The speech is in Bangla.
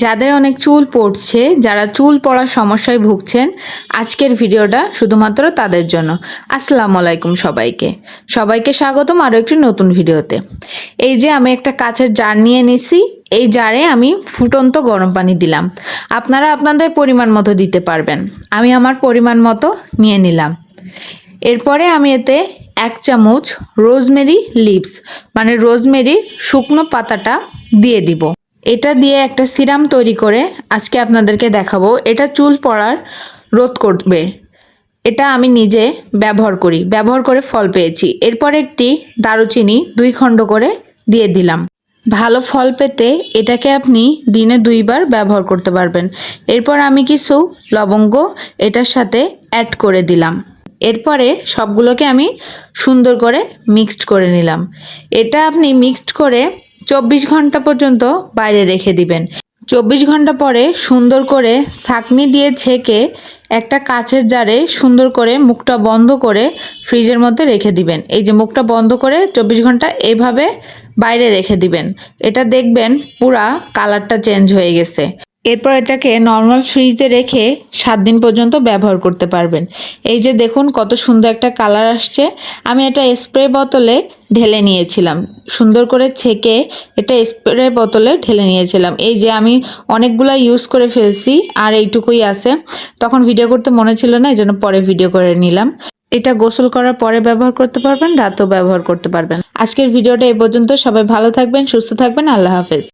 যাদের অনেক চুল পড়ছে, যারা চুল পড়ার সমস্যায় ভুগছেন, আজকের ভিডিওটা শুধুমাত্র তাদের জন্য। আসসালামু আলাইকুম সবাইকে স্বাগতম আরও একটি নতুন ভিডিওতে। এই যে আমি একটা কাচের জার নিয়ে নিছি, এই জারে আমি ফুটন্ত গরম পানি দিলাম। আপনারা আপনাদের পরিমাণ মতো দিতে পারবেন, আমি আমার পরিমাণ মতো নিয়ে নিলাম। এরপরে আমি এতে 1 চামচ রোজমেরি লিভস মানে রোজমেরির শুকনো পাতাটা দিয়ে দিব। এটা দিয়ে একটা সিরাম তৈরি করে আজকে আপনাদেরকে দেখাবো। এটা চুল পড়ার রোধ করবে। এটা আমি নিজে ব্যবহার করে ফল পেয়েছি। এরপর একটি দারুচিনি 2 খণ্ড করে দিয়ে দিলাম। ভালো ফল পেতে এটাকে আপনি দিনে 2 বার ব্যবহার করতে পারবেন। এরপর আমি কিছু লবঙ্গ এটার সাথে অ্যাড করে দিলাম। এরপরে সবগুলোকে আমি সুন্দর করে মিক্সড করে নিলাম। এটা আপনি মিক্সড করে 24 ঘন্টা পর্যন্ত বাইরে রেখে দিবেন। 24 ঘন্টা পরে সুন্দর করে ছাঁকনি দিয়ে ছেঁকে একটা কাচের জারে সুন্দর করে মুখটা বন্ধ করে ফ্রিজের মধ্যে রেখে দিবেন। এই যে মুখটা বন্ধ করে 24 ঘন্টা এইভাবে বাইরে রেখে দিবেন। এটা দেখবেন পুরা কালারটা চেঞ্জ হয়ে গেছে। এরপর এটাকে নর্মাল ফ্রিজে রেখে 7 দিন পর্যন্ত ব্যবহার করতে পারবেন। এই যে দেখুন কত সুন্দর একটা কালার আসছে। আমি এটা স্প্রে বোতলে ঢেলে নিয়েছিলাম, সুন্দর করে ছেঁকে এটা স্প্রে বোতলে ঢেলে নিয়েছিলাম। এই যে আমি অনেকগুলা ইউজ করে ফেলছি আর এইটুকুই আছে। তখন ভিডিও করতে মনে ছিল না, এই জন্য পরে ভিডিও করে নিলাম। এটা গোসল করার পরে ব্যবহার করতে পারবেন, রাতেও ব্যবহার করতে পারবেন। আজকের ভিডিওটা এই পর্যন্ত। সবাই ভালো থাকবেন, সুস্থ থাকবেন। আল্লাহ হাফেজ।